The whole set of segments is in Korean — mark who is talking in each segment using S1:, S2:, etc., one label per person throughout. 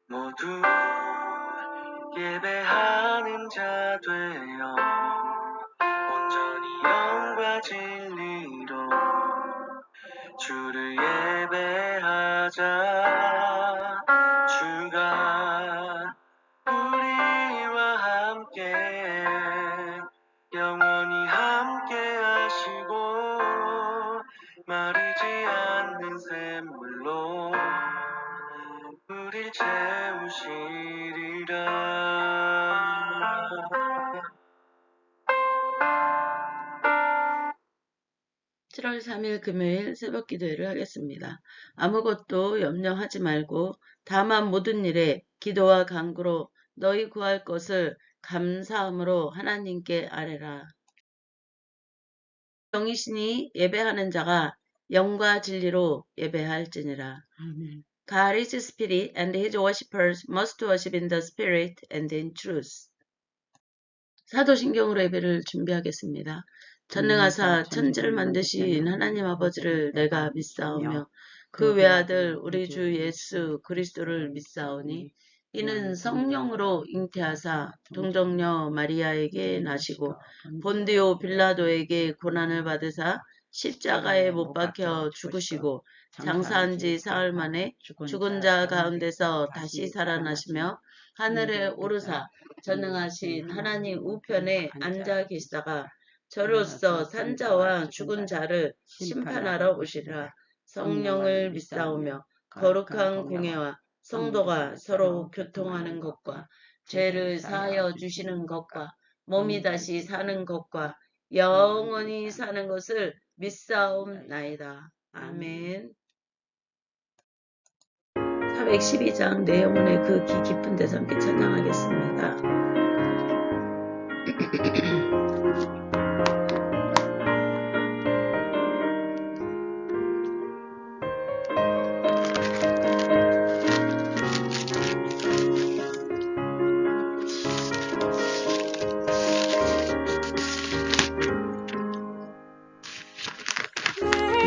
S1: 모두 예배하는 자 되어 온전히 영과 진리로 주를 예배하자. 주가 우리와 함께 영원히 함께 하시고 마르지 않는 샘물로 우릴 채우시리라.
S2: 7월 3일 금요일 새벽 기도회를 하겠습니다. 아무것도 염려하지 말고 다만 모든 일에 기도와 간구로 너희 구할 것을 감사함으로 하나님께 아뢰라. 영이시니 예배하는 자가 영과 진리로 예배할지니라. 아멘. God is spirit and his worshippers must worship in the spirit and in truth. 사도신경으로 예배를 준비하겠습니다. 전능하사 천지를 만드신 하나님 아버지를 내가 믿사오며 그 외아들 우리 주 예수 그리스도를 믿사오니 이는 성령으로 잉태하사 동정녀 마리아에게 나시고 본디오 빌라도에게 고난을 받으사 십자가에 못 박혀 죽으시고 장사한 지 사흘 만에 죽은 자 가운데서 다시 살아나시며 하늘에 오르사 전능하신 하나님 우편에 앉아 계시다가 저로서 산자와 죽은 자를 심판하러 오시리라. 성령을 믿사오며 거룩한 공예와 성도가 서로 교통하는 것과 죄를 사하여 주시는 것과 몸이 다시 사는 것과 영원히 사는 것을 믿사옵나이다. 아멘. 412장 내 영혼의 그 깊은 데서 함께 찬양하겠습니다.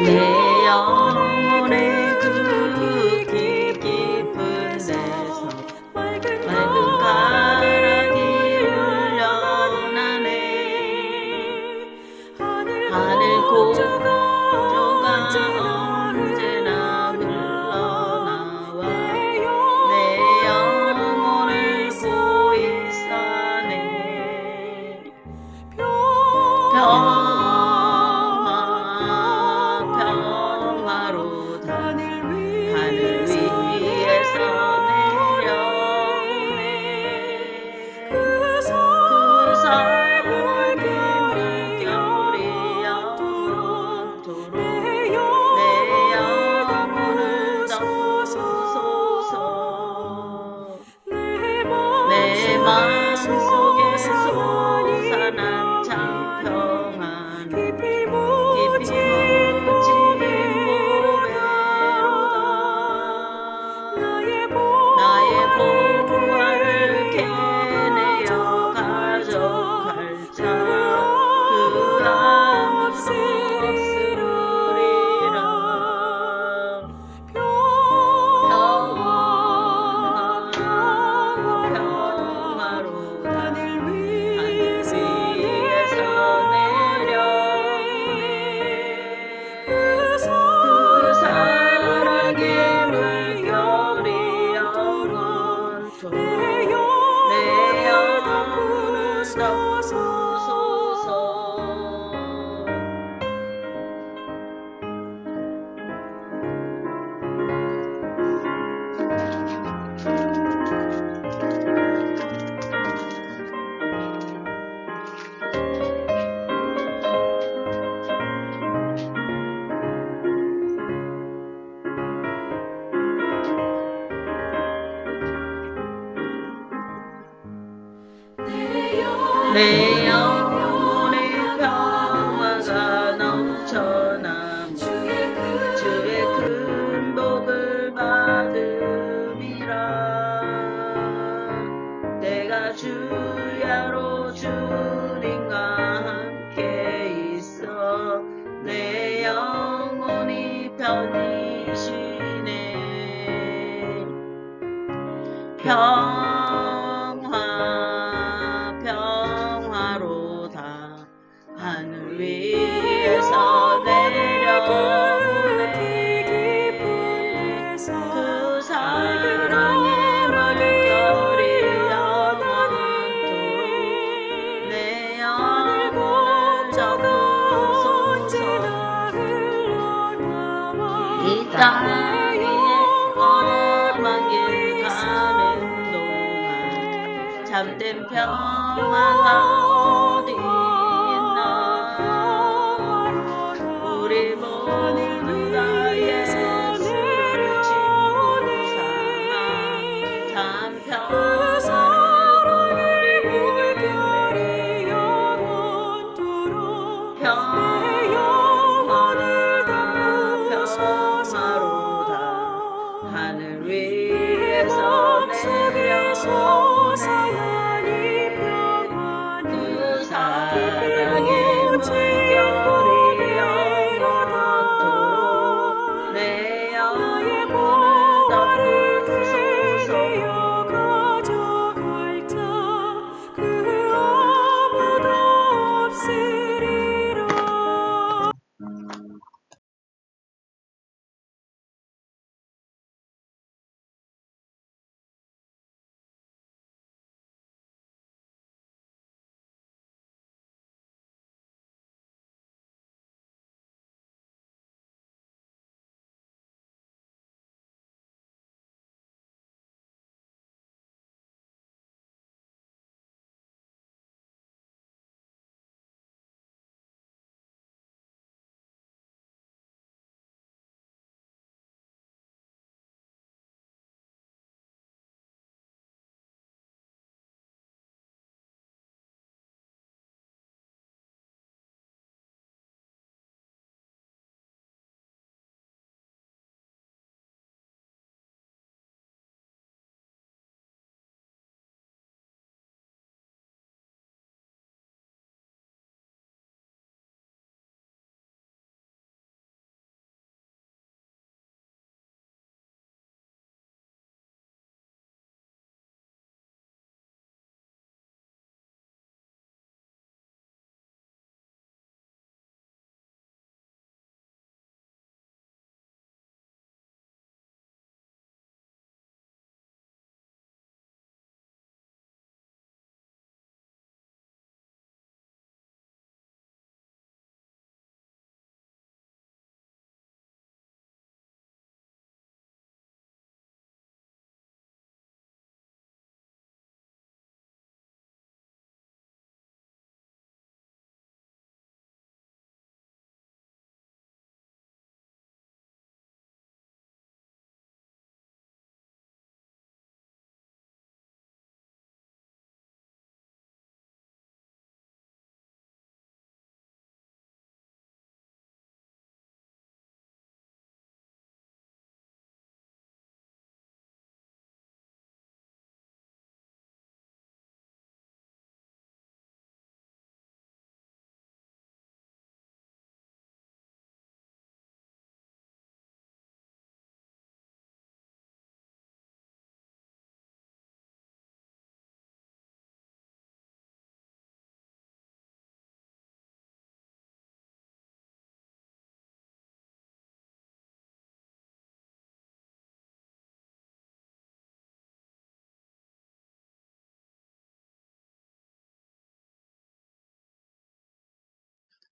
S2: 내 영혼의 그 깊은 데서 맑은 가락이 흘러나네. 하늘 고조가 언제나 흘러나와 내 영혼을 고이 싸네. 평화로 하늘 위에서 내려오네. 그 삶을 물결이 영원토록 내 영혼을 덮소서. 내 마음속에 솟아난 창평한 깊이 묻힌 보배로다. 나의 보화를 캐내어 가져갈 자 그 아무도 없으리라. 평화로 하늘 위에서 내려오네. 그 사랑의 물결이 영원토록 내 영혼을 덮소서. 내 영혼의 평화가 넘쳐나며 주의 큰 복을 받음이라. 내가 주야로 주님과 함께 있어 내 영혼이 편히 쉬네. 평화 평화로다. 하늘 위에서 내려오네 그 사랑의 물결이 영원토록 내 영혼을 덮으소서. 이 땅 위에 험한 길 가는 동안 참된 평화가 어디 있나. 우리 모두 다 예수를 친구로 삼아 참 평화를 누리겠네. 평화로다. 하늘 위에서 내려오네 그 사랑의 물결이 영원토록 내 영혼을 덮으소서.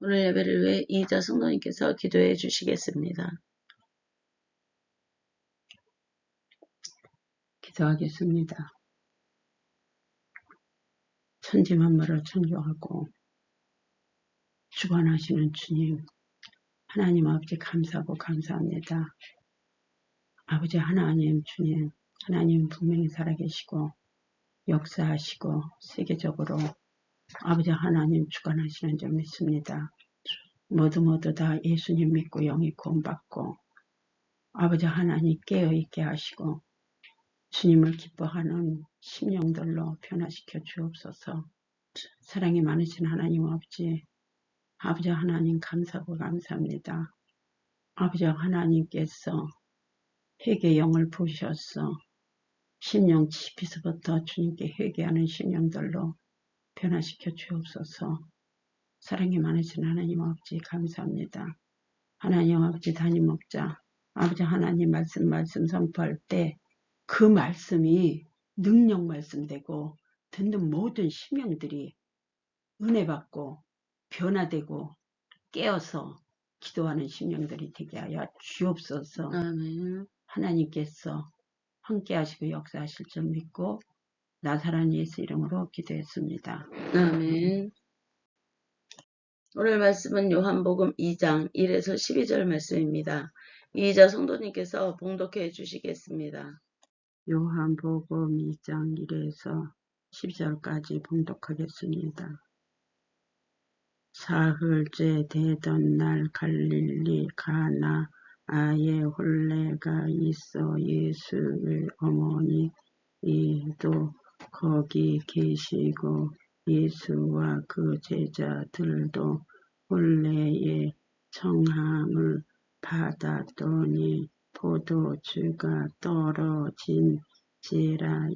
S2: 오늘 예배를 위해 이자 성도님께서 기도해 주시겠습니다. 기도하겠습니다. 천지 만물을 창조하고 주관하시는 주님, 하나님 아버지 감사하고 감사합니다. 아버지 하나님 주님, 하나님 분명히 살아계시고 역사하시고 세계적으로 아버지 하나님 주관하시는 줄 믿습니다. 모두 다 예수님 믿고 영이 구원받고 아버지 하나님 깨어있게 하시고 주님을 기뻐하는 심령들로 변화시켜 주옵소서. 사랑이 많으신 하나님 아버지 하나님 감사하고 감사합니다. 아버지 하나님께서 회개의 영을 부으셔서
S3: 심령 깊이서부터 주님께 회개하는 심령들로 변화시켜 주옵소서. 사랑이 많으신 하나님 아버지 감사합니다. 하나님 아버지 담임 목자 아버지 하나님 말씀 선포할 때 그 말씀이 능력 말씀 되고 듣는 모든 심령들이 은혜 받고 변화되고 깨어서 기도하는 심령들이 되게 하여 주옵소서.
S2: 아멘.
S3: 하나님께서 함께 하시고 역사하실 줄 믿고 나사렛 예수 이름으로 기도했습니다.
S2: 아멘. 오늘 말씀은 요한복음 2장 1에서 12절 말씀입니다. 이의자 성도님께서 봉독해 주시겠습니다.
S3: 요한복음 2장 1에서 12절까지 봉독하겠습니다. 사흘째 되던 날 갈릴리 가나아에 혼례가 있어 예수의 어머니도 거기 계시고 예수와 그 제자들도 혼례의 청함을 받았더니 포도주가 떨어진지라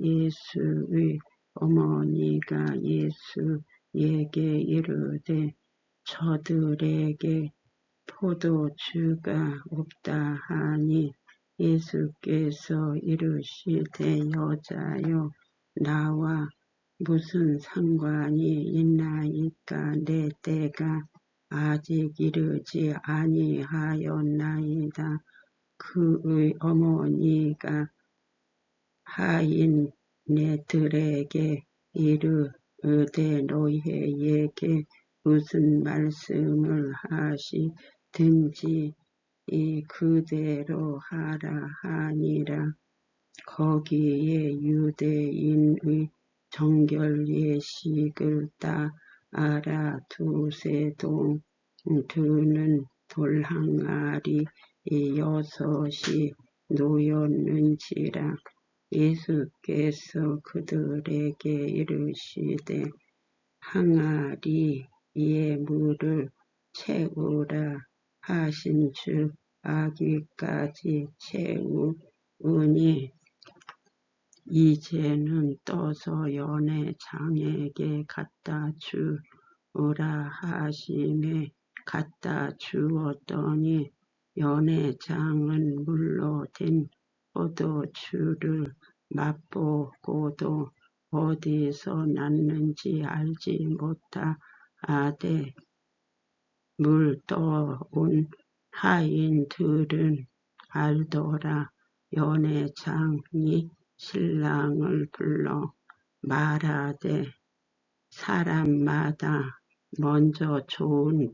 S3: 예수의 어머니가 예수에게 이르되 저들에게 포도주가 없다 하니 예수께서 이르시되 여자여 나와 무슨 상관이 있나이까 내 때가 아직 이르지 아니하였나이다. 그의 어머니가 하인네들에게 이르되 너희에게 무슨 말씀을 하시든지 그대로 하라 하니라. 거기에 유대인의 정결 예식을 따라 두세 동 드는 돌항아리 6이 놓였는지라. 예수께서 그들에게 이르시되 항아리에 물을 채우라 하신 즉 아귀까지 채우니 이제는 떠서 연회장에게 갖다 주라 하심에 갖다 주었더니 연회장은 물로 된 포도주를 맛보고도 어디서 났는지 알지 못하되 물 떠온 하인들은 알더라. 연회장이 신랑을 불러 말하되 사람마다 먼저 좋은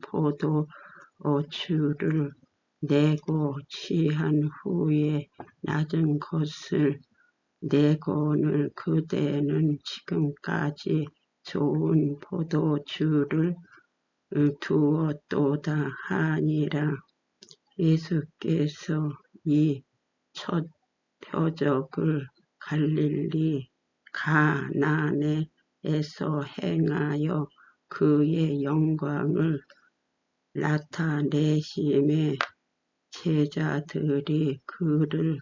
S3: 포도주를 내고 취한 후에 낮은 것을 내거늘 그대는 지금까지 좋은 포도주를 두었도다 하니라. 예수께서 이 첫 표적을 갈릴리 가나네에서 행하여 그의 영광을 나타내심에 제자들이 그를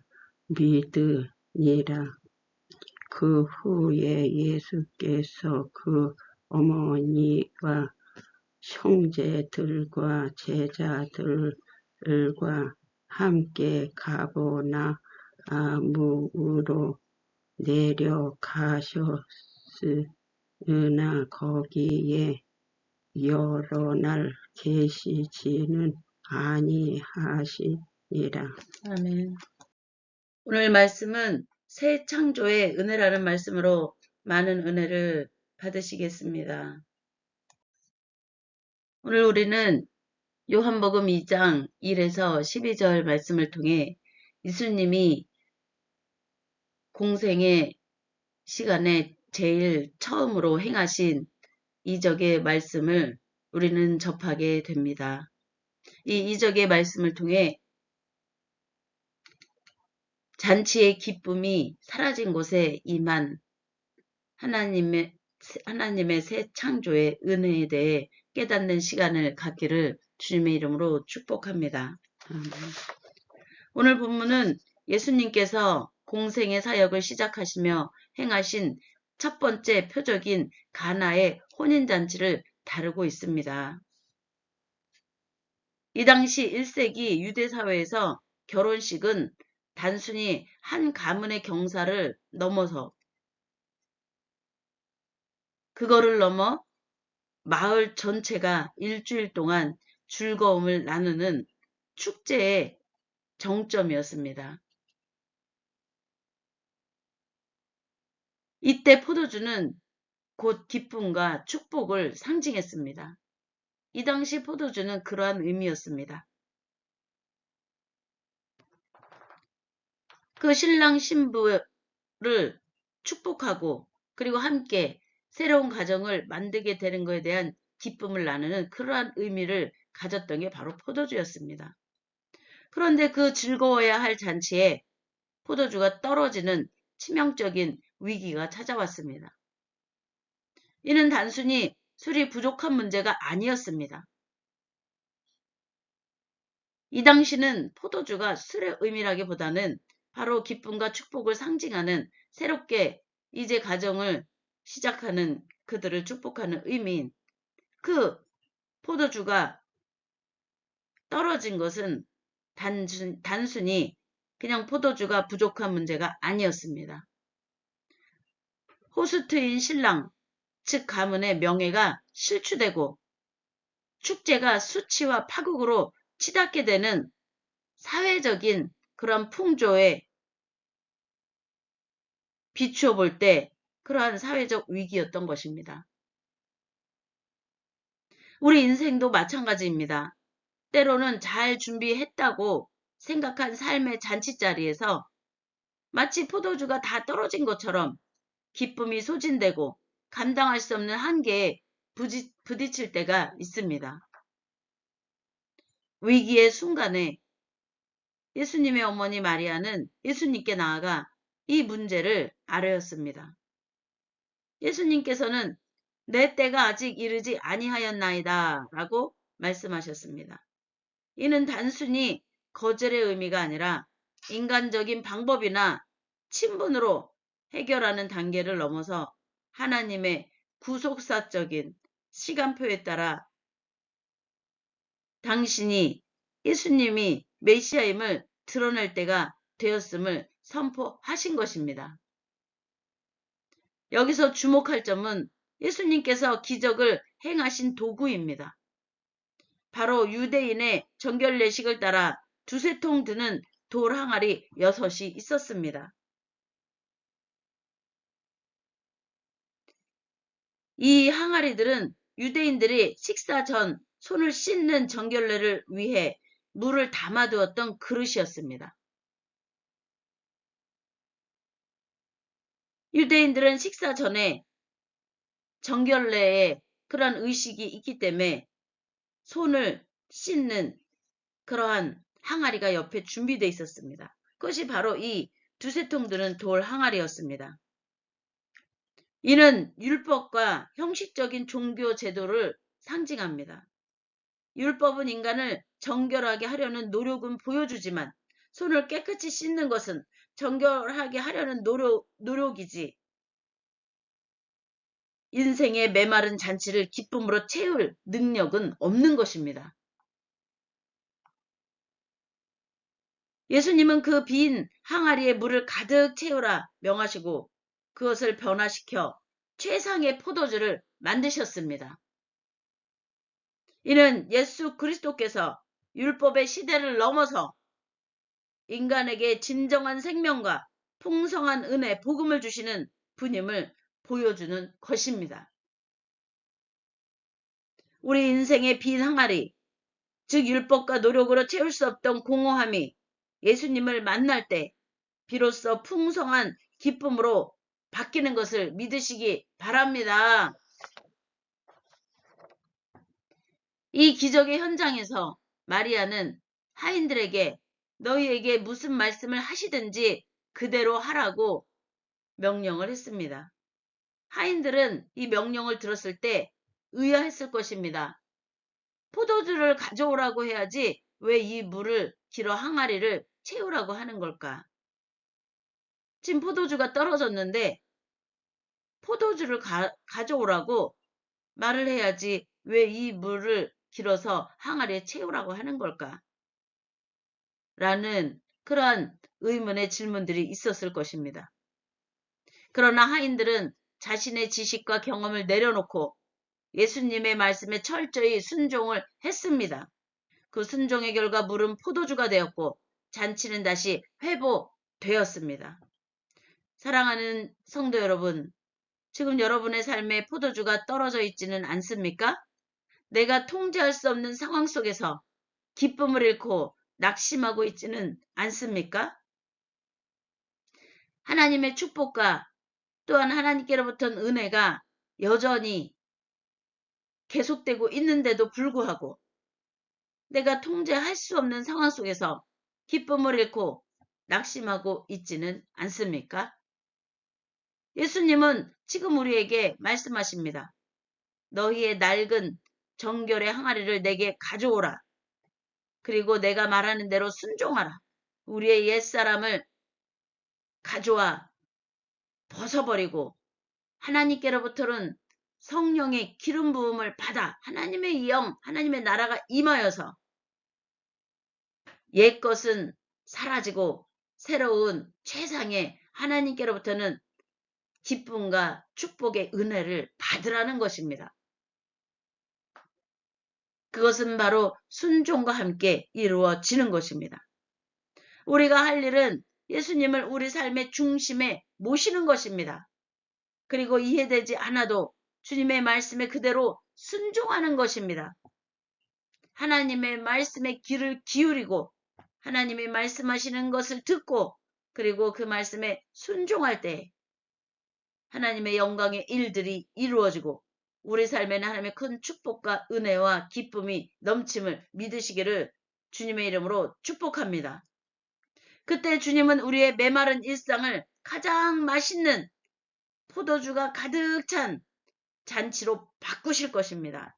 S3: 믿으니라. 그 후에 예수께서 그 어머니와 형제들과 제자들과 함께 가버나움으로 내려가셨으나 거기에 여러 날 계시지는 아니하시니라.
S2: 아멘. 오늘 말씀은 새 창조의 은혜라는 말씀으로 많은 은혜를 받으시겠습니다. 오늘 우리는 요한복음 2장 1에서 12절 말씀을 통해 예수님이 공생의 시간에 제일 처음으로 행하신 이적의 말씀을 우리는 접하게 됩니다. 이 이적의 말씀을 통해 잔치의 기쁨이 사라진 곳에 임한 하나님의 새 창조의 은혜에 대해 깨닫는 시간을 갖기를 주님의 이름으로 축복합니다. 오늘 본문은 예수님께서 공생의 사역을 시작하시며 행하신 첫 번째 표적인 가나의 혼인잔치를 다루고 있습니다. 이 당시 1세기 유대 사회에서 결혼식은 단순히 한 가문의 경사를 넘어서 그거를 넘어 마을 전체가 일주일 동안 즐거움을 나누는 축제의 정점이었습니다. 이때 포도주는 곧 기쁨과 축복을 상징했습니다. 이 당시 포도주는 그러한 의미였습니다. 그 신랑 신부를 축복하고 그리고 함께 새로운 가정을 만들게 되는 것에 대한 기쁨을 나누는 그러한 의미를 가졌던 게 바로 포도주였습니다. 그런데 그 즐거워야 할 잔치에 포도주가 떨어지는 치명적인 위기가 찾아왔습니다. 이는 단순히 술이 부족한 문제가 아니었습니다. 이 당시는 포도주가 술의 의미라기보다는 바로 기쁨과 축복을 상징하는 새롭게 이제 가정을 시작하는 그들을 축복하는 의미인 그 포도주가 떨어진 것은 단순히 그냥 포도주가 부족한 문제가 아니었습니다. 호스트인 신랑, 즉 가문의 명예가 실추되고 축제가 수치와 파국으로 치닫게 되는 사회적인 그런 풍조에 비추어 볼 때 그러한 사회적 위기였던 것입니다. 우리 인생도 마찬가지입니다. 때로는 잘 준비했다고 생각한 삶의 잔치자리에서 마치 포도주가 다 떨어진 것처럼 기쁨이 소진되고 감당할 수 없는 한계에 부딪힐 때가 있습니다. 위기의 순간에 예수님의 어머니 마리아는 예수님께 나아가 이 문제를 아뢰었습니다. 예수님께서는 내 때가 아직 이르지 아니하였나이다 라고 말씀하셨습니다. 이는 단순히 거절의 의미가 아니라 인간적인 방법이나 친분으로 해결하는 단계를 넘어서 하나님의 구속사적인 시간표에 따라 당신이 예수님이 메시아임을 드러낼 때가 되었음을 선포하신 것입니다. 여기서 주목할 점은 예수님께서 기적을 행하신 도구입니다. 바로 유대인의 정결례식을 따라 두세 통 드는 돌 항아리 6이 있었습니다. 이 항아리들은 유대인들이 식사 전 손을 씻는 정결례를 위해 물을 담아두었던 그릇이었습니다. 유대인들은 식사 전에 정결례에 그러한 의식이 있기 때문에 손을 씻는 그러한 항아리가 옆에 준비되어 있었습니다. 그것이 바로 이 두세 통 드는 돌 항아리였습니다. 이는 율법과 형식적인 종교 제도를 상징합니다. 율법은 인간을 정결하게 하려는 노력은 보여주지만 손을 깨끗이 씻는 것은 정결하게 하려는 노력이지 인생의 메마른 잔치를 기쁨으로 채울 능력은 없는 것입니다. 예수님은 그 빈 항아리에 물을 가득 채우라 명하시고 그것을 변화시켜 최상의 포도주를 만드셨습니다. 이는 예수 그리스도께서 율법의 시대를 넘어서 인간에게 진정한 생명과 풍성한 은혜, 복음을 주시는 분임을 보여주는 것입니다. 우리 인생의 빈 항아리, 즉 율법과 노력으로 채울 수 없던 공허함이 예수님을 만날 때 비로소 풍성한 기쁨으로 바뀌는 것을 믿으시기 바랍니다. 이 기적의 현장에서 마리아는 하인들에게 너희에게 무슨 말씀을 하시든지 그대로 하라고 명령을 했습니다. 하인들은 이 명령을 들었을 때 의아했을 것입니다. 포도주를 가져오라고 해야지 왜 이 물을 길어 항아리를 채우라고 하는 걸까? 지금 포도주가 떨어졌는데 포도주를 가져오라고 말을 해야지 왜 이 물을 길어서 항아리에 채우라고 하는 걸까? 라는 그러한 의문의 질문들이 있었을 것입니다. 그러나 하인들은 자신의 지식과 경험을 내려놓고 예수님의 말씀에 철저히 순종을 했습니다. 그 순종의 결과 물은 포도주가 되었고 잔치는 다시 회복되었습니다. 사랑하는 성도 여러분, 지금 여러분의 삶에 포도주가 떨어져 있지는 않습니까? 내가 통제할 수 없는 상황 속에서 기쁨을 잃고 낙심하고 있지는 않습니까? 하나님의 축복과 또한 하나님께로부터는 은혜가 여전히 계속되고 있는데도 불구하고 내가 통제할 수 없는 상황 속에서 기쁨을 잃고 낙심하고 있지는 않습니까? 예수님은 지금 우리에게 말씀하십니다. 너희의 낡은 정결의 항아리를 내게 가져오라. 그리고 내가 말하는 대로 순종하라. 우리의 옛사람을 가져와 벗어버리고 하나님께로부터는 성령의 기름 부음을 받아 하나님의 영, 하나님의 나라가 임하여서 옛것은 사라지고 새로운 최상의 하나님께로부터는 기쁨과 축복의 은혜를 받으라는 것입니다. 그것은 바로 순종과 함께 이루어지는 것입니다. 우리가 할 일은 예수님을 우리 삶의 중심에 모시는 것입니다. 그리고 이해되지 않아도 주님의 말씀에 그대로 순종하는 것입니다. 하나님의 말씀에 귀를 기울이고 하나님이 말씀하시는 것을 듣고 그리고 그 말씀에 순종할 때 하나님의 영광의 일들이 이루어지고 우리 삶에는 하나님의 큰 축복과 은혜와 기쁨이 넘침을 믿으시기를 주님의 이름으로 축복합니다. 그때 주님은 우리의 메마른 일상을 가장 맛있는 포도주가 가득 찬 잔치로 바꾸실 것입니다.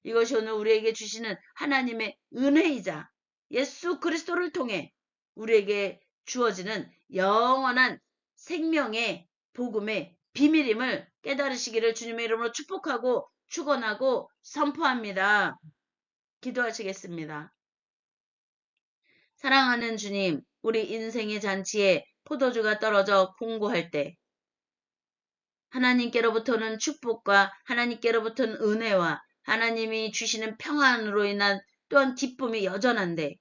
S2: 이것이 오늘 우리에게 주시는 하나님의 은혜이자 예수 그리스도를 통해 우리에게 주어지는 영원한 생명의 복음의 비밀임을 깨달으시기를 주님의 이름으로 축복하고 축원하고 선포합니다. 기도하시겠습니다. 사랑하는 주님, 우리 인생의 잔치에 포도주가 떨어져 공고할 때 하나님께로부터는 축복과 하나님께로부터는 은혜와 하나님이 주시는 평안으로 인한 또한 기쁨이 여전한데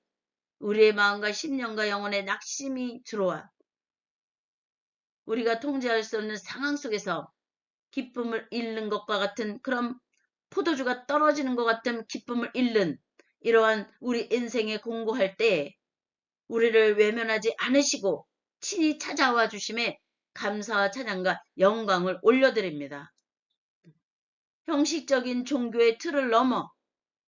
S2: 우리의 마음과 심령과 영혼에 낙심이 들어와 우리가 통제할 수 없는 상황 속에서 기쁨을 잃는 것과 같은 그런 포도주가 떨어지는 것 같은 기쁨을 잃는 이러한 우리 인생에 공고할 때 우리를 외면하지 않으시고 친히 찾아와 주심에 감사와 찬양과 영광을 올려드립니다. 형식적인 종교의 틀을 넘어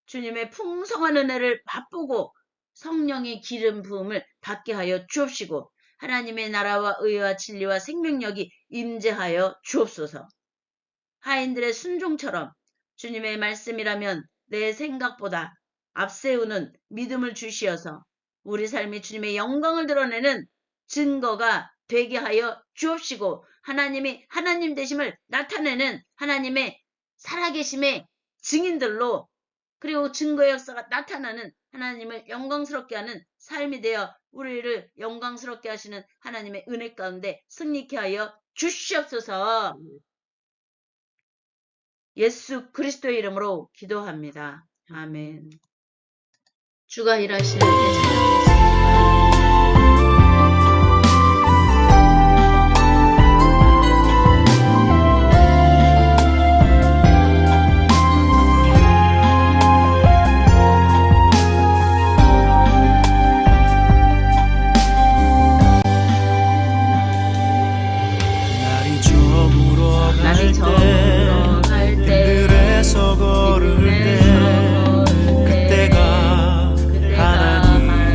S2: 주님의 풍성한 은혜를 맛보고 성령의 기름 부음을 받게 하여 주옵시고 하나님의 나라와 의와 진리와 생명력이 임재하여 주옵소서. 하인들의 순종처럼 주님의 말씀이라면 내 생각보다 앞세우는 믿음을 주시어서 우리 삶이 주님의 영광을 드러내는 증거가 되게 하여 주옵시고 하나님이 하나님 되심을 나타내는 하나님의 살아계심의 증인들로 그리고 증거의 역사가 나타나는 하나님을 영광스럽게 하는 삶이 되어 우리를 영광스럽게 하시는 하나님의 은혜 가운데 승리케 하여 주시옵소서. 예수 그리스도의 이름으로 기도합니다. 아멘. 주가 일하시는 때 날이 저물어 갈 때
S1: 들에서 걸을 때 그때가 하나님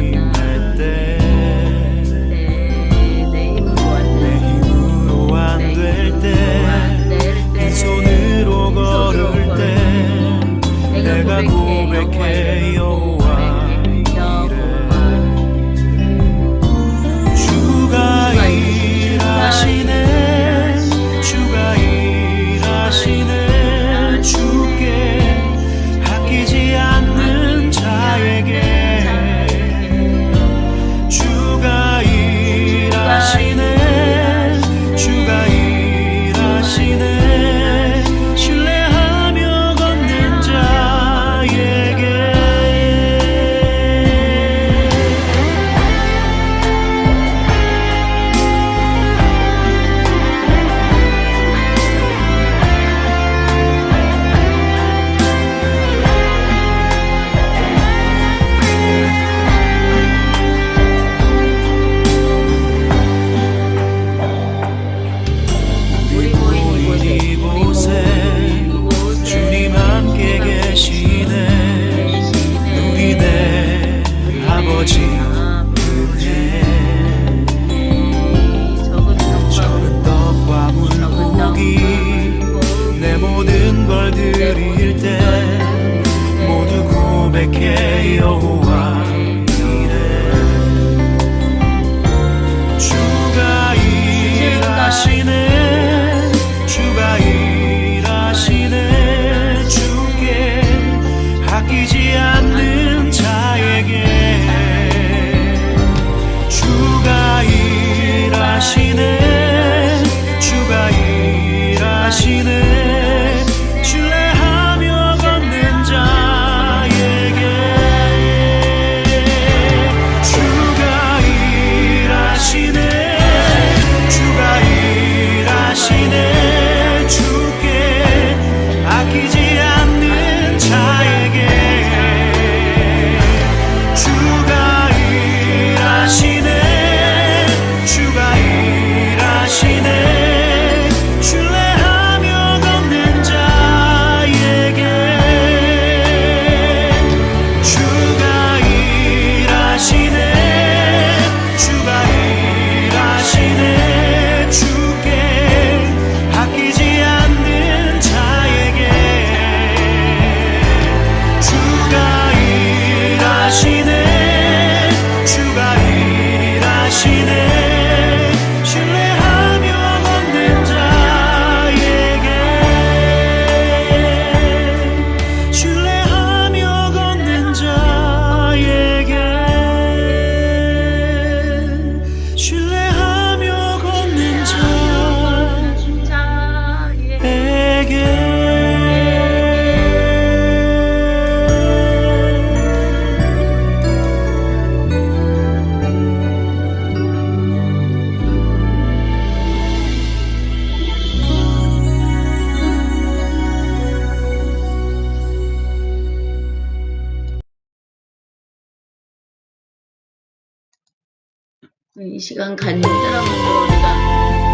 S2: 이 시간 간절한 마음으로 우리가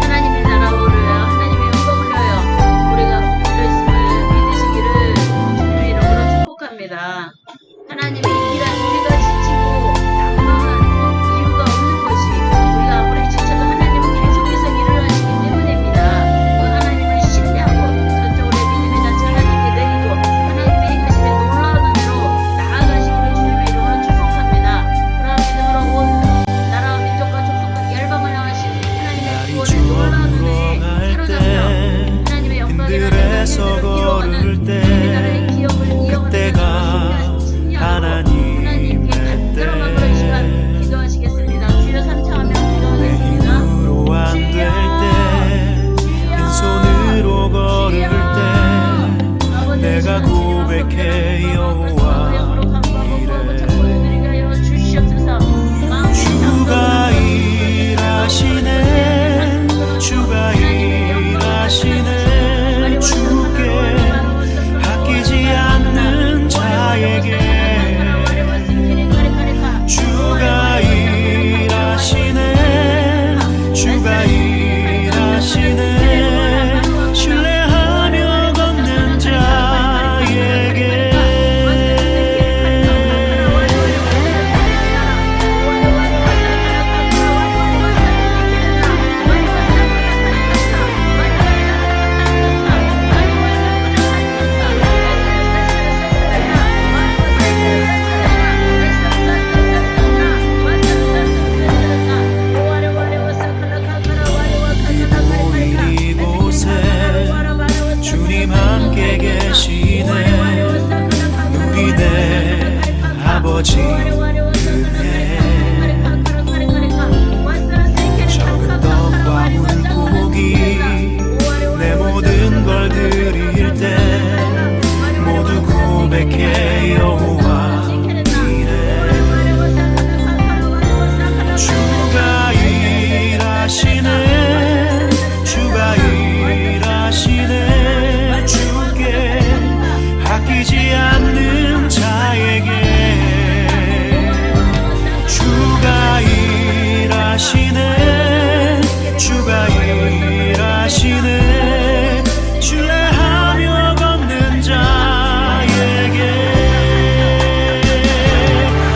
S2: 하나님의 나라 오르려 하나님의 영광 올려요. 우리가 붙들려 있음을 믿으시기를 주님의 이름으로 축복합니다. 하나님의 일한 우리가 지치고 낙망한 이유가 없는 것이 우리가 아무리 지쳐도 하나님은 계속해서 일을 하시기 때문입니다. 그 하나님을 신뢰하고 전적으로 믿음의 낯을 하나님께 내리고 하나님의 행하심에 놀라운 은혜로 나아가시기를 주님의 이름으로 축복합니다. 그런 믿음으로 온 나라와 민족과 족속과 열방을 향하신 하나님의 구원의 놀라운 은혜에 사로잡혀 하나님의 영광이라는
S1: 힘들어서
S2: 은혜를
S1: 걸을
S2: 이루어가는
S1: 때
S2: 하나님의 나라의 기업을 이어가는
S1: 그때가
S2: 하나님께 간절한 마음으로 이 시간 기도하시겠습니다. 주여 삼창하며
S1: 내
S2: 기도하겠습니다.
S1: 힘으로 안 될 때 빈손으로 걸을 때 내가 고백해 여호와 이래 주가 일하시네 주가 일하시네 주께 아끼지 않는 자에게 주가 일하시네 주가 일하시네 신뢰하며 걷는 자에게 이곳에 주님 함께 계시네 누리네 아버지 은혜 적은 떡과 물고기 내 모든 걸 드릴 때 모두 고백해 여호와 이래 주가 일하시네 주가 일하시네 주께 아끼지 않는 자에게 주가 일하시네 주가 일하시네 신뢰하며 걷는 자에게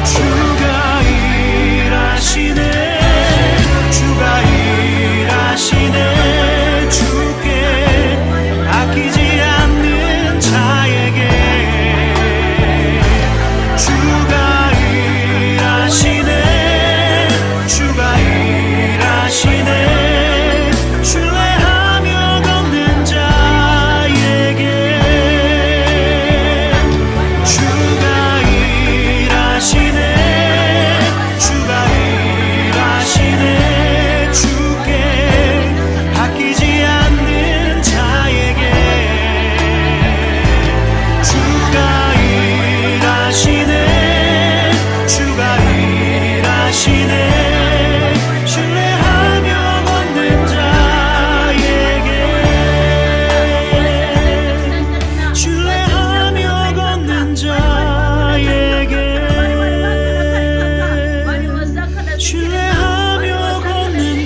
S1: 주가 일하시네 주가 일하시네 주께 아끼지 않는 자에게 주가 일하시네 주가 일하시네 신뢰하며 걷는 자에게 주가 일하시네 주가 일하시네 주께 아끼지 않는 자에게 주가 일하시네 주가 일하시네 신뢰하며 걷는 자에게 신뢰하며 걷는 자에게 신뢰하며 걷는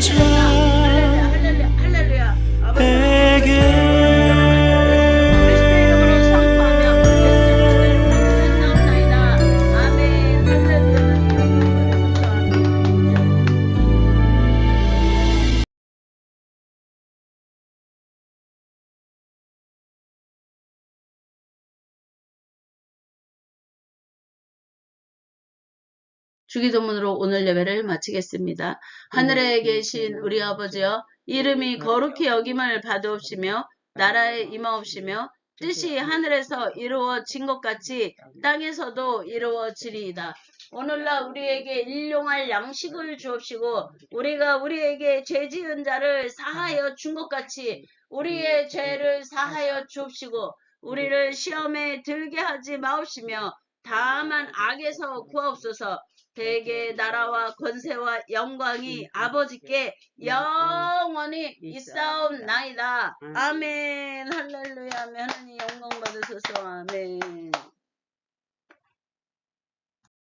S2: 주기도문으로 오늘 예배를 마치겠습니다. 하늘에 계신 우리 아버지여, 이름이 거룩히 여김을 받으옵시며 나라에 임하옵시며 뜻이 하늘에서 이루어진 것 같이 땅에서도 이루어지리이다. 오늘날 우리에게 일용할 양식을 주옵시고 우리가 우리에게 죄 지은 자를 사하여 준 것 같이 우리의 죄를 사하여 주옵시고 우리를 시험에 들게 하지 마옵시며 다만 악에서 구하옵소서. 대개 나라와 권세와 영광이 아버지께 영원히 있사옵나이다. 아멘. 할렐루야. 하나님 영광 받으소서. 아멘.